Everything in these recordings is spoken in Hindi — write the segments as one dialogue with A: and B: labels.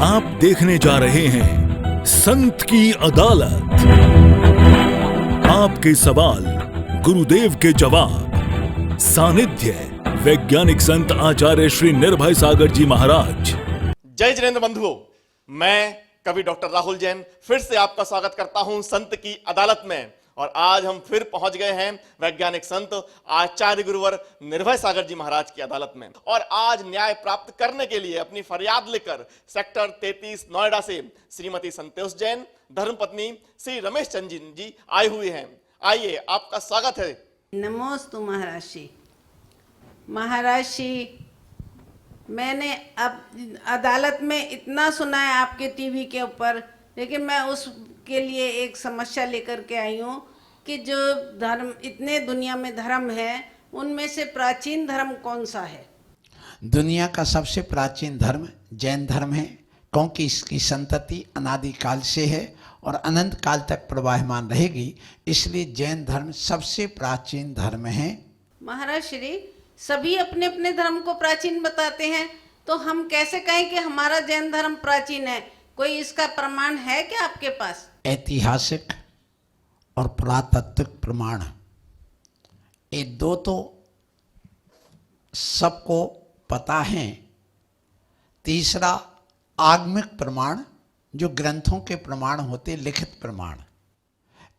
A: आप देखने जा रहे हैं संत की अदालत। आपके सवाल, गुरुदेव के जवाब। सानिध्य वैज्ञानिक संत आचार्य श्री निर्भय सागर जी महाराज।
B: जय जिनेंद्र बंधुओं, मैं कवि डॉक्टर राहुल जैन फिर से आपका स्वागत करता हूं संत की अदालत में। और आज हम फिर पहुंच गए हैं वैज्ञानिक संत आचार्य गुरुवर निर्भय सागर जी महाराज की अदालत में। और आज न्याय प्राप्त करने के लिए अपनी फरियाद लेकर सेक्टर 33 नोएडा से श्रीमती संतोष जैन, धर्मपत्नी श्री रमेश चंद्र जी आए हुए हैं। आइए, आपका स्वागत है।
C: नमोस्तु महाराज जी। मैंने अब अदालत में इतना सुना है आपके टीवी के ऊपर, लेकिन मैं उसके लिए एक समस्या लेकर के आई हूँ कि जो धर्म, इतने दुनिया में धर्म है, उनमें से प्राचीन धर्म कौन सा है?
D: दुनिया का सबसे प्राचीन धर्म जैन धर्म है, क्योंकि इसकी संतति अनादिकाल से है और अनंत काल तक प्रवाहमान रहेगी। इसलिए जैन धर्म सबसे प्राचीन धर्म है।
C: महाराज श्री, सभी अपने अपने धर्म को प्राचीन बताते हैं, तो हम कैसे कहें कि हमारा जैन धर्म प्राचीन है? कोई इसका प्रमाण है क्या आपके पास?
D: ऐतिहासिक और पुरातात्विक प्रमाण, ये दो तो सबको पता है। तीसरा आगमिक प्रमाण, जो ग्रंथों के प्रमाण होते, लिखित प्रमाण।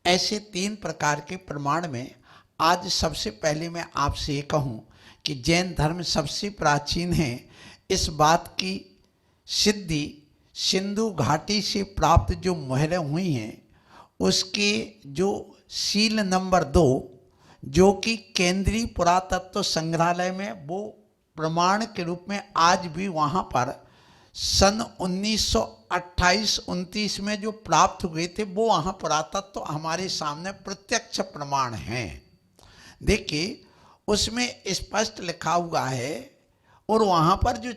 D: ऐसे तीन प्रकार के प्रमाण में आज सबसे पहले मैं आपसे ये कहूँ कि जैन धर्म सबसे प्राचीन है। इस बात की सिद्धि सिंधु घाटी से प्राप्त जो मोहरें हुई हैं, उसके जो सील नंबर 2, जो कि केंद्रीय पुरातत्व संग्रहालय में वो प्रमाण के रूप में आज भी वहाँ पर सन 1928-29 में जो प्राप्त हुए थे, वो वहाँ पुरातत्व हमारे सामने प्रत्यक्ष प्रमाण हैं। देखिए, उसमें स्पष्ट लिखा हुआ है। और वहाँ पर जो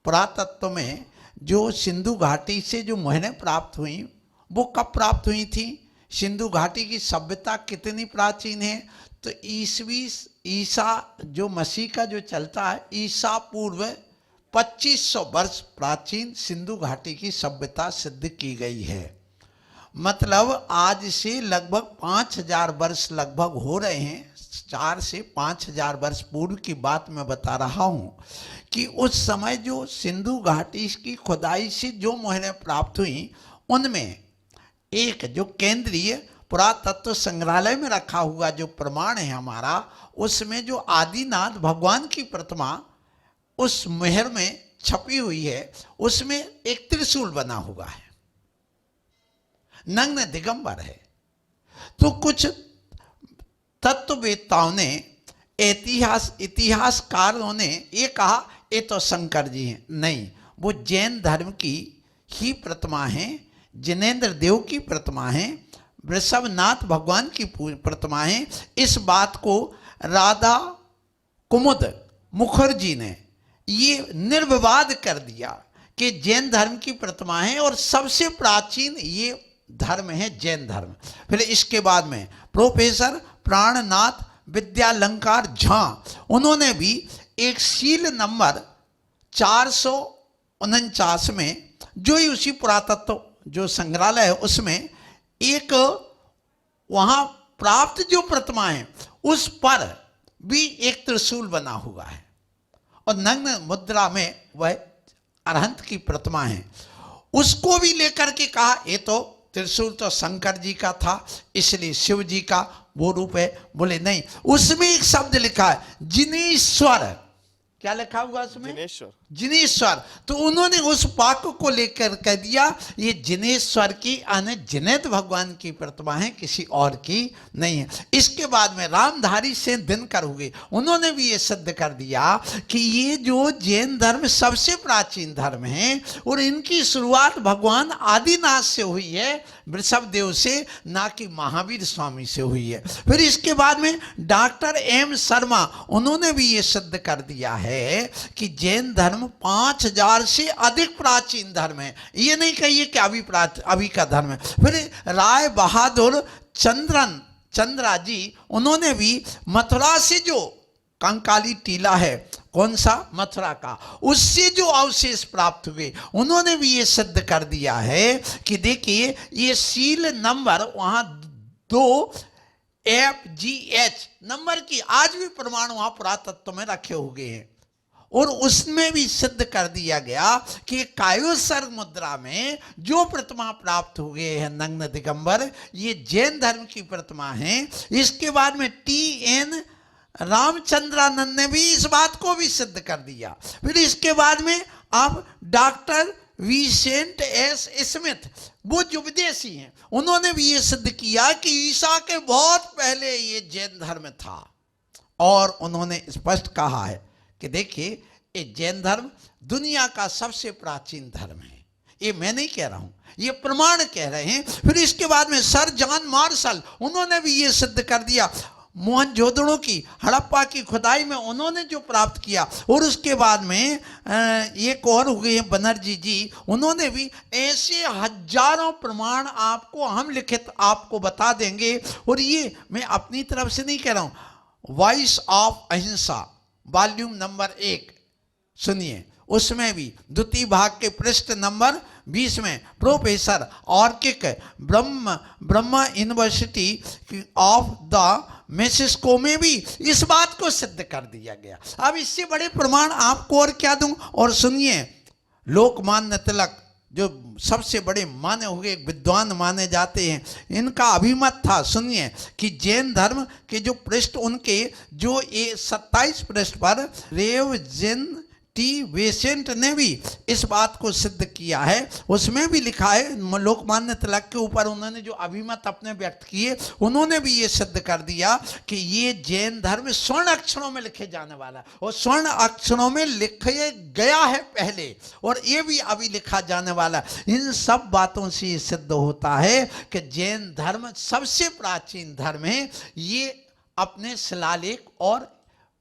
D: पुरातत्व में जो सिंधु घाटी से जो मोहरें प्राप्त हुई, वो कब प्राप्त हुई थी? सिंधु घाटी की सभ्यता कितनी प्राचीन है? तो ईसा जो मसीह का जो चलता है, ईसा पूर्व 2500 वर्ष प्राचीन सिंधु घाटी की सभ्यता सिद्ध की गई है। मतलब आज से लगभग 5000 वर्ष लगभग हो रहे हैं। 4 से 5000 वर्ष पूर्व की बात मैं बता रहा हूँ कि उस समय जो सिंधु घाटी की खुदाई से जो मोहरें प्राप्त हुई, उनमें एक जो केंद्रीय पुरातत्व संग्रहालय में रखा हुआ जो प्रमाण है हमारा, उसमें जो आदिनाथ भगवान की प्रतिमा उस मोहर में छपी हुई है, उसमें एक त्रिशूल बना हुआ है, नग्न दिगंबर है। तो कुछ तत्ववेत्ताओं ने, इतिहासकारों ने ये कहा ये तो शंकर जी हैं। नहीं, वो जैन धर्म की ही प्रतिमा है, जिनेंद्र देव की प्रतिमा है, वृषभनाथ भगवान की प्रतिमा है। इस बात को राधा कुमुद मुखर्जी ने ये निर्विवाद कर दिया कि जैन धर्म की प्रतिमा है और सबसे प्राचीन ये धर्म है जैन धर्म। फिर इसके बाद में प्रोफेसर प्राणनाथ विद्यालंकार झा, उन्होंने भी एक सील नंबर 449 में, जो ही उसी पुरातत्व जो संग्रहालय है, उसमें एक वहाँ प्राप्त जो प्रतिमा है, उस पर भी एक त्रिशूल बना हुआ है और नग्न मुद्रा में वह अरहंत की प्रतिमा है। उसको भी लेकर के कहा ये तो त्रिशूल तो शंकर जी का था, इसलिए शिव जी का वो रूप है। बोले नहीं, उसमें एक शब्द लिखा है जिनेश्वर। क्या लिखा हुआ उसमें? जिनेश्वर। तो उन्होंने उस वाक्य को लेकर कह दिया ये जिनेश्वर की जिनेन्द्र भगवान की प्रतिमा है, किसी और की नहीं है। इसके बाद में रामधारी से दिनकर हुए, उन्होंने भी ये सिद्ध कर दिया कि ये जो जैन धर्म सबसे प्राचीन धर्म है और इनकी शुरुआत भगवान आदिनाथ से हुई है, वृषभदेव से, ना कि महावीर स्वामी से हुई है। फिर इसके बाद में डॉक्टर एम शर्मा, उन्होंने भी ये सिद्ध कर दिया है कि जैन धर्म 5000 से अधिक प्राचीन धर्म है। ये नहीं कहिए कि अभी का धर्म है। फिर राय बहादुर चंद्रा जी, उन्होंने भी मथुरा से जो कंकाली टीला है कौन सा? मथुरा का। उससे जो अवशेष प्राप्त हुए उन्होंने भी ये सिद्ध कर दिया है कि देखिए ये सील नंबर वहां 2FGH नंबर की आज भी प्रमाण वहां पुरातत्व में रखे हुए हैं। और उसमें भी सिद्ध कर दिया गया कि कायोसर्ग मुद्रा में जो प्रतिमा प्राप्त हुए हैं नग्न दिगंबर, ये जैन धर्म की प्रतिमा है। इसके बाद में TN रामचंद्रानंद ने भी इस बात को भी सिद्ध कर दिया। फिर इसके बाद में अब डॉक्टर विसेंट S स्मिथ, वो जो विदेशी हैं, उन्होंने भी ये सिद्ध किया कि ईसा के बहुत पहले ये जैन धर्म था। और उन्होंने स्पष्ट कहा है कि देखिए ये जैन धर्म दुनिया का सबसे प्राचीन धर्म है। ये मैं नहीं कह रहा हूं, ये प्रमाण कह रहे हैं। फिर इसके बाद में सर जॉन मार्शल, उन्होंने भी ये सिद्ध कर दिया। मोहनजोदड़ो की, हड़प्पा की खुदाई में उन्होंने जो प्राप्त किया। और उसके बाद में एक और हुए हैं बनर्जी जी, उन्होंने भी ऐसे हजारों प्रमाण आपको हम लिखित आपको बता देंगे। और ये मैं अपनी तरफ से नहीं कह रहा हूं, वॉइस ऑफ अहिंसा वॉल्यूम नंबर 1 सुनिए, उसमें भी द्वितीय भाग के पृष्ठ नंबर 20 में प्रोफेसर ऑर्किक ब्रह्मा यूनिवर्सिटी ऑफ द मेक्सिको में भी इस बात को सिद्ध कर दिया गया। अब इससे बड़े प्रमाण आपको और क्या दूं? और सुनिए, लोकमान्य तिलक जो सबसे बड़े माने हुए विद्वान माने जाते हैं, इनका अभिमत था, सुनिए, कि जैन धर्म के जो पृष्ठ उनके जो ये 27 पृष्ठ पर रेव जैन T वेसेंट ने भी इस बात को सिद्ध किया है। उसमें भी लिखा है, लोकमान्य तिलक के ऊपर उन्होंने जो अभिमत अपने व्यक्त किए, उन्होंने भी ये सिद्ध कर दिया कि ये जैन धर्म स्वर्ण अक्षरों में लिखे जाने वाला है। और स्वर्ण अक्षरों में लिखे गया है पहले, और ये भी अभी लिखा जाने वाला है। इन सब बातों से ये सिद्ध होता है कि जैन धर्म सबसे प्राचीन धर्म है। ये अपने शिलालेख और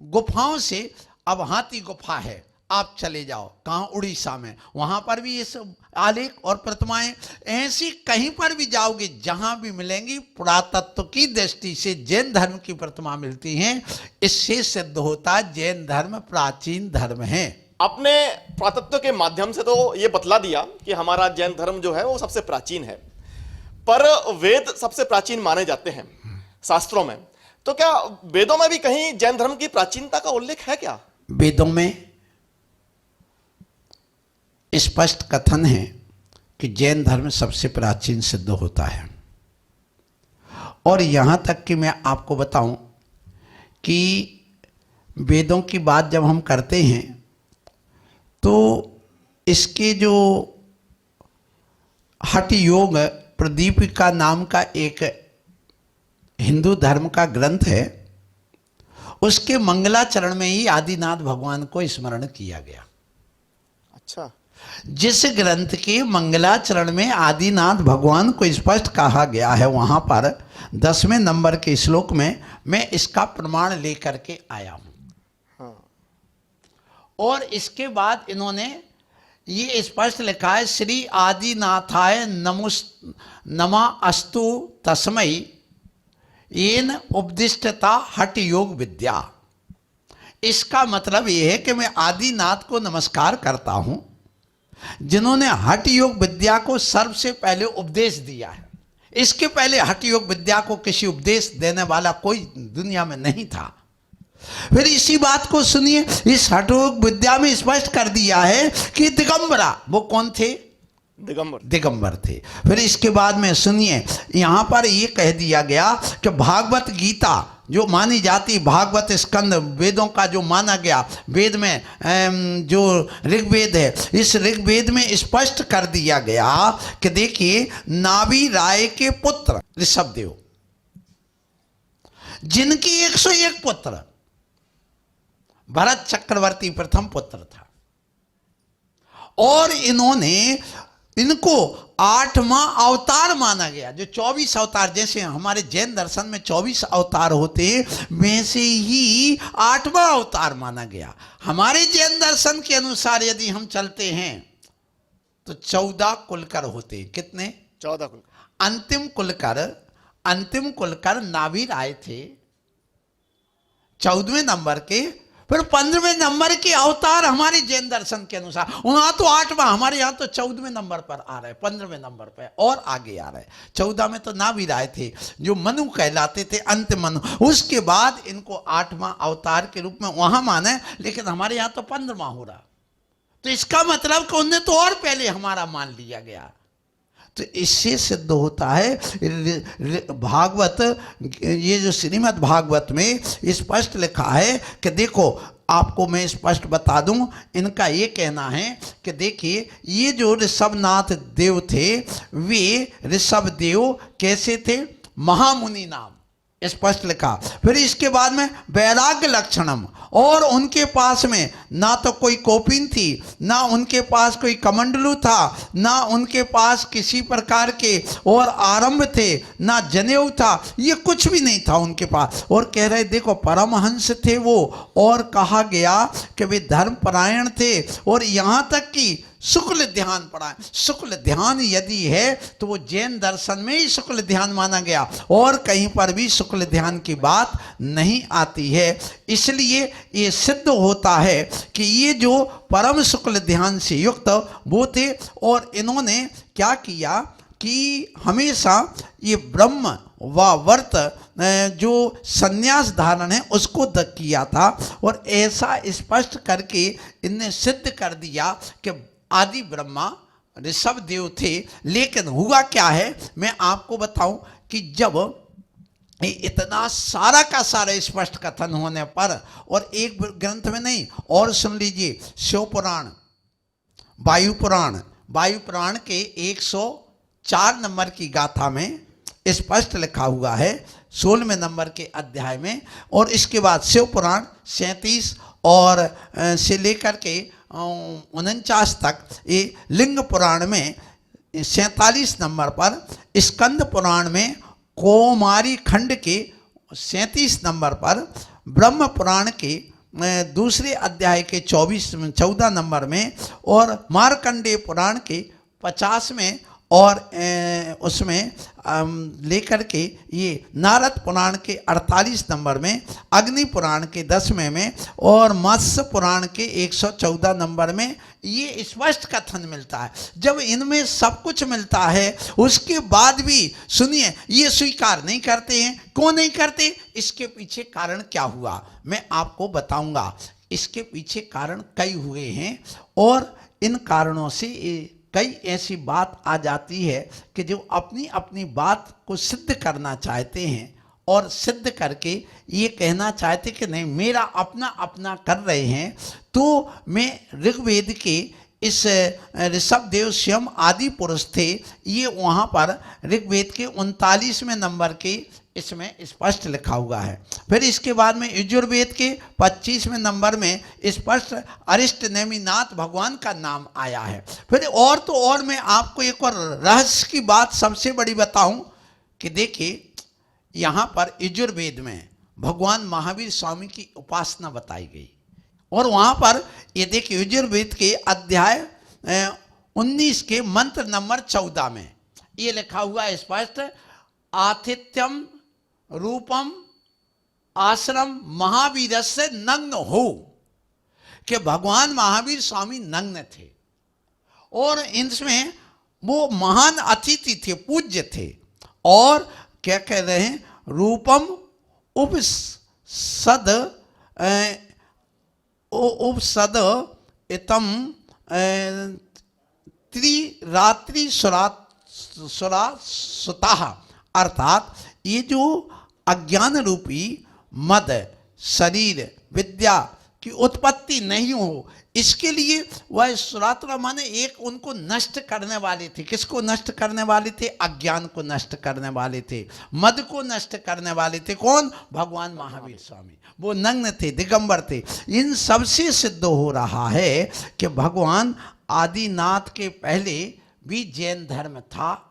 D: गुफाओं से, अब हाथी गुफा है, आप चले जाओ कहाँ, उड़ीसा में, वहां पर भी ये सब आलेख और प्रतिमाएं, ऐसी कहीं पर भी जाओगे जहां भी मिलेंगी, पुरातत्व की दृष्टि से जैन धर्म की प्रतिमा मिलती हैं। इससे सिद्ध होता जैन धर्म प्राचीन धर्म है।
B: आपने पुरातत्व के माध्यम से तो ये बतला दिया कि हमारा जैन धर्म जो है वो सबसे प्राचीन है, पर वेद सबसे प्राचीन माने जाते हैं शास्त्रों में। तो क्या वेदों में भी कहीं जैन धर्म की प्राचीनता का उल्लेख है क्या?
D: वेदों में स्पष्ट कथन है कि जैन धर्म सबसे प्राचीन सिद्ध होता है। और यहां तक कि मैं आपको बताऊं कि वेदों की बात जब हम करते हैं तो इसके जो हठ योग प्रदीपिका नाम का एक हिंदू धर्म का ग्रंथ है, उसके मंगलाचरण में ही आदिनाथ भगवान को स्मरण किया गया।
B: अच्छा,
D: जिस ग्रंथ के मंगलाचरण में आदिनाथ भगवान को स्पष्ट कहा गया है, वहां पर 10वें नंबर के श्लोक में मैं इसका प्रमाण लेकर के आया हूं। और इसके बाद इन्होंने ये स्पष्ट लिखा है, श्री आदिनाथाय नमा अस्तु तस्मै येन उपदिष्टता हठ योग विद्या। इसका मतलब यह है कि मैं आदिनाथ को नमस्कार करता हूं, जिन्होंने हठ योग विद्या को सबसे पहले उपदेश दिया है। इसके पहले हठ योग विद्या को किसी उपदेश देने वाला कोई दुनिया में नहीं था। फिर इसी बात को सुनिए, इस हठ योग विद्या में स्पष्ट कर दिया है कि दिगंबरा, वो कौन थे? दिगंबर थे। फिर इसके बाद में सुनिए, यहां पर ये कह दिया गया कि भागवत गीता जो मानी जाती, भागवत स्कंद वेदों का जो माना गया, वेद में जो ऋग्वेद है, इस ऋग्वेद में स्पष्ट कर दिया गया कि देखिए, नाभि राय के पुत्र ऋषभदेव, जिनकी 101 पुत्र, भरत चक्रवर्ती प्रथम पुत्र था, और इनको 8वां अवतार माना गया। जो 24 अवतार, जैसे हमारे जैन दर्शन में 24 अवतार होते में से ही 8वां अवतार माना गया। हमारे जैन दर्शन के अनुसार यदि हम चलते हैं तो 14 कुलकर होते। कितने?
B: 14 कुलकर। अंतिम कुलकर नाभि राय थे 14वें नंबर के।
D: फिर 15वें नंबर के अवतार हमारे जैन दर्शन के अनुसार, वहां तो 8वां, हमारे यहाँ तो 14वें नंबर पर आ रहे, 15वें नंबर पर और आगे आ रहे। 14 में तो ना भी राय थे, जो मनु कहलाते थे, अंत मनु, उसके बाद इनको 8वां अवतार के रूप में वहां माने, लेकिन हमारे यहाँ तो 15वां हो रहा। तो इसका मतलब कि उन्हें तो और पहले हमारा मान लिया गया। तो इससे सिद्ध होता है, भागवत, ये जो श्रीमद् भागवत में स्पष्ट लिखा है कि देखो, आपको मैं स्पष्ट बता दूं, इनका ये कहना है कि देखिए, ये जो ऋषभनाथ देव थे, वे ऋषभ देव कैसे थे? महामुनि नाम, स्पष्ट लिखा। फिर इसके बाद में वैराग्य लक्षणम, और उनके पास में ना तो कोई कोपिन थी, ना उनके पास कोई कमंडलू था, ना उनके पास किसी प्रकार के और आरंभ थे, ना जनेऊ था, ये कुछ भी नहीं था उनके पास। और कह रहे देखो परमहंस थे वो, और कहा गया कि वे धर्मपरायण थे, और यहाँ तक कि शुक्ल ध्यान पढ़ा। शुक्ल ध्यान यदि है तो वो जैन दर्शन में ही शुक्ल ध्यान माना गया, और कहीं पर भी शुक्ल ध्यान की बात नहीं आती है। इसलिए ये सिद्ध होता है कि ये जो परम शुक्ल ध्यान से युक्त वो थे, और इन्होंने क्या किया कि हमेशा ये ब्रह्म व वर्त जो संन्यास धारण है उसको किया था, और ऐसा स्पष्ट करके इनने सिद्ध कर दिया कि आदि ब्रह्मा ऋषभ देव थे। लेकिन हुआ क्या है, मैं आपको बताऊं कि जब इतना सारा का सारा स्पष्ट कथन होने पर, और एक ग्रंथ में नहीं, और सुन लीजिए, शिव पुराण, वायु पुराण, वायु पुराण के 104 नंबर की गाथा में स्पष्ट लिखा हुआ है, 16वें नंबर के अध्याय में। और इसके बाद शिव पुराण 37 और से लेकर के 49 तक, ये लिंग पुराण में 47 नंबर पर, स्कंद पुराण में कौमारी खंड के 37 नंबर पर, ब्रह्म पुराण के दूसरे अध्याय के 14 नंबर में, और मार्कंडेय पुराण के 50 में, और उसमें लेकर के ये नारद पुराण के 48 नंबर में, अग्नि पुराण के 10वें में, और मत्स्य पुराण के 114 नंबर में ये स्पष्ट कथन मिलता है। जब इनमें सब कुछ मिलता है, उसके बाद भी सुनिए ये स्वीकार नहीं करते हैं। क्यों नहीं करते? इसके पीछे कारण क्या हुआ मैं आपको बताऊंगा। इसके पीछे कारण कई हुए हैं, और इन कारणों से कई ऐसी बात आ जाती है कि जो अपनी अपनी बात को सिद्ध करना चाहते हैं, और सिद्ध करके ये कहना चाहते कि नहीं मेरा अपना अपना कर रहे हैं। तो मैं ऋग्वेद के इस ऋषभ देव स्वयं आदि पुरुष थे, ये वहाँ पर ऋग्वेद के 39वें नंबर के इसमें स्पष्ट लिखा हुआ है। फिर इसके बाद में यजुर्वेद के 25वें नंबर में स्पष्ट अरिष्ट नेमिनाथ भगवान का नाम आया है। फिर और तो और मैं आपको एक और रहस्य की बात सबसे बड़ी बताऊं कि देखिए, यहाँ पर यजुर्वेद में भगवान महावीर स्वामी की उपासना बताई गई, और वहाँ पर ये देखिए यजुर्वेद के अध्याय 19 के मंत्र नंबर 14 में ये लिखा हुआ है स्पष्ट, आतिथ्यम रूपम आश्रम महावीर से नग्न हो, कि भगवान महावीर स्वामी नग्न थे, और इनमें वो महान अतिथि थे, पूज्य थे। और क्या कह रहे हैं, रूपम उपसद इतम त्रिरात्रि सुता, अर्थात ये जो अज्ञान रूपी मद शरीर विद्या की उत्पत्ति नहीं हो, इसके लिए वह सुरात्रा माने एक उनको नष्ट करने वाले थे। किसको नष्ट करने वाले थे? अज्ञान को नष्ट करने वाले थे, मद को नष्ट करने वाले थे। कौन? भगवान महावीर स्वामी। वो नग्न थे, दिगंबर थे। इन सबसे सिद्ध हो रहा है कि भगवान आदिनाथ के पहले भी जैन धर्म था,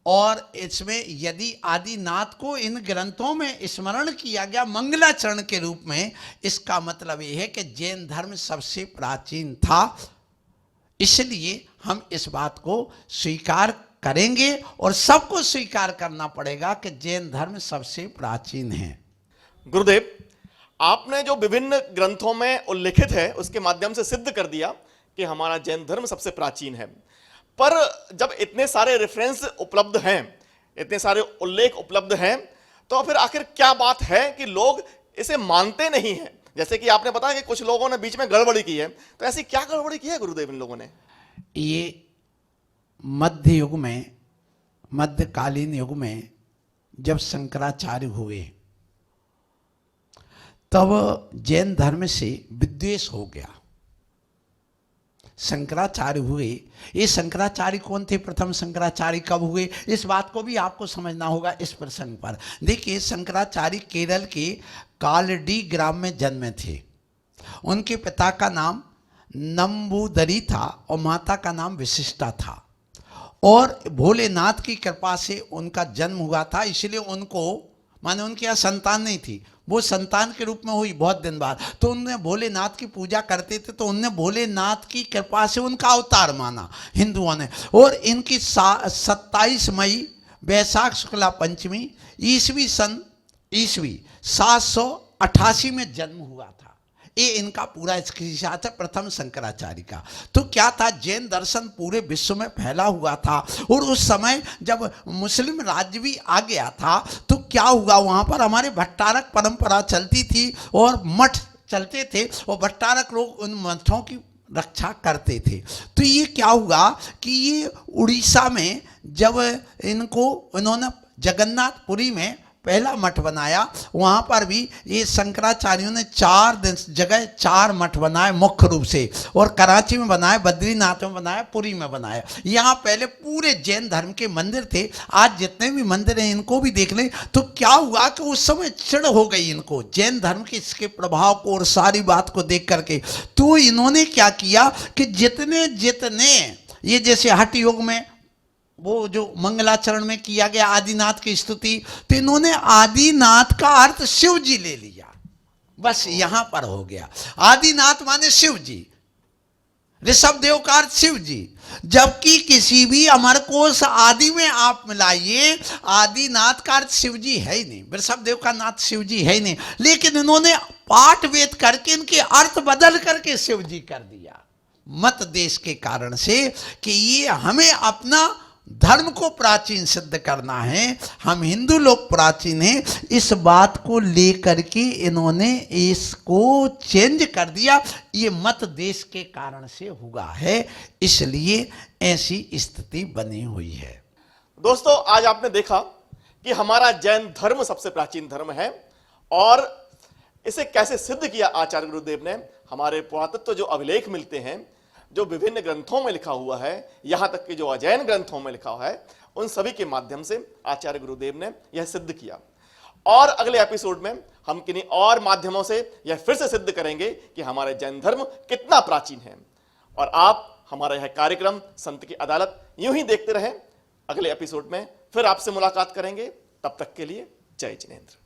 D: और इसमें यदि आदिनाथ को इन ग्रंथों में स्मरण किया गया मंगलाचरण के रूप में, इसका मतलब ये है कि जैन धर्म सबसे प्राचीन था। इसलिए हम इस बात को स्वीकार करेंगे, और सबको स्वीकार करना पड़ेगा कि जैन धर्म सबसे प्राचीन है।
B: गुरुदेव, आपने जो विभिन्न ग्रंथों में उल्लिखित है उसके माध्यम से सिद्ध कर दिया कि हमारा जैन धर्म सबसे प्राचीन है। पर जब इतने सारे रेफरेंस उपलब्ध हैं, इतने सारे उल्लेख उपलब्ध हैं, तो फिर आखिर क्या बात है कि लोग इसे मानते नहीं हैं? जैसे कि आपने बताया कि कुछ लोगों ने बीच में गड़बड़ी की है, तो ऐसी क्या गड़बड़ी की है गुरुदेव इन लोगों ने?
D: ये मध्य युग में, मध्यकालीन युग में जब शंकराचार्य हुए तब जैन धर्म से विद्वेष हो गया। शंकराचार्य हुए, ये शंकराचार्य कौन थे? प्रथम शंकराचार्य कब हुए, इस बात को भी आपको समझना होगा इस प्रसंग पर। देखिए, शंकराचार्य केरल के कालडी ग्राम में जन्मे थे। उनके पिता का नाम नंबूदरी था और माता का नाम विशिष्टा था, और भोलेनाथ की कृपा से उनका जन्म हुआ था। इसलिए उनको, माने उनके यहाँ संतान नहीं थी, वो संतान के रूप में हुई बहुत दिन बाद। तो उन्होंने भोलेनाथ की पूजा करते थे, तो उनने भोलेनाथ की कृपा से उनका अवतार माना हिंदुओं ने। और इनकी 27 मई वैशाख शुक्ला पंचमी ईस्वी 788 में जन्म हुआ था। ये इनका पूरा स्क्रीनशॉट है प्रथम शंकराचार्य का। तो क्या था, जैन दर्शन पूरे विश्व में फैला हुआ था, और उस समय जब मुस्लिम राज्य भी आ गया था तो क्या हुआ, वहाँ पर हमारे भट्टारक परंपरा चलती थी और मठ चलते थे, और भट्टारक लोग उन मठों की रक्षा करते थे। तो ये क्या हुआ कि ये उड़ीसा में जब इन्होंने जगन्नाथपुरी में पहला मठ बनाया, वहाँ पर भी ये शंकराचार्यों ने 4 जगह 4 मठ बनाए मुख्य रूप से, और कराची में बनाए, बद्रीनाथ में बनाया, पुरी में बनाया। यहाँ पहले पूरे जैन धर्म के मंदिर थे। आज जितने भी मंदिर हैं इनको भी देख लें, तो क्या हुआ कि उस समय चिढ़ हो गई इनको जैन धर्म के इसके प्रभाव को और सारी बात को देख करके। तो इन्होंने क्या किया कि जितने जितने ये जैसे हठ योग में वो जो मंगलाचरण में किया गया आदिनाथ की स्तुति, तो इन्होंने आदिनाथ का अर्थ शिव जी ले लिया, बस यहां पर हो गया। आदिनाथ माने शिव जी, ऋषभ देव का अर्थ शिव जी, जबकि किसी भी अमर कोश आदि में आप मिलाइए, आदिनाथ का अर्थ शिव जी है ही नहीं, ऋषभ देव का नाथ शिव जी है ही नहीं। लेकिन इन्होंने पाठ वेद करके इनके अर्थ बदल करके शिव जी कर दिया, मत देश के कारण से कि ये हमें अपना धर्म को प्राचीन सिद्ध करना है, हम हिंदू लोग प्राचीन हैं, इस बात को लेकर के इन्होंने इसको चेंज कर दिया। ये मत देश के कारण से हुआ है, इसलिए ऐसी स्थिति बनी हुई है।
B: दोस्तों, आज आपने देखा कि हमारा जैन धर्म सबसे प्राचीन धर्म है, और इसे कैसे सिद्ध किया आचार्य गुरुदेव ने। हमारे पुरातत्व जो अभिलेख मिलते हैं, जो विभिन्न ग्रंथों में लिखा हुआ है, यहां तक कि जो अजैन ग्रंथों में लिखा हुआ है, उन सभी के माध्यम से आचार्य गुरुदेव ने यह सिद्ध किया। और अगले एपिसोड में हम किन्हीं और माध्यमों से यह फिर से सिद्ध करेंगे कि हमारे जैन धर्म कितना प्राचीन है। और आप हमारा यह कार्यक्रम संत की अदालत यूं ही देखते रहें। अगले एपिसोड में फिर आपसे मुलाकात करेंगे। तब तक के लिए जय जिनेंद्र।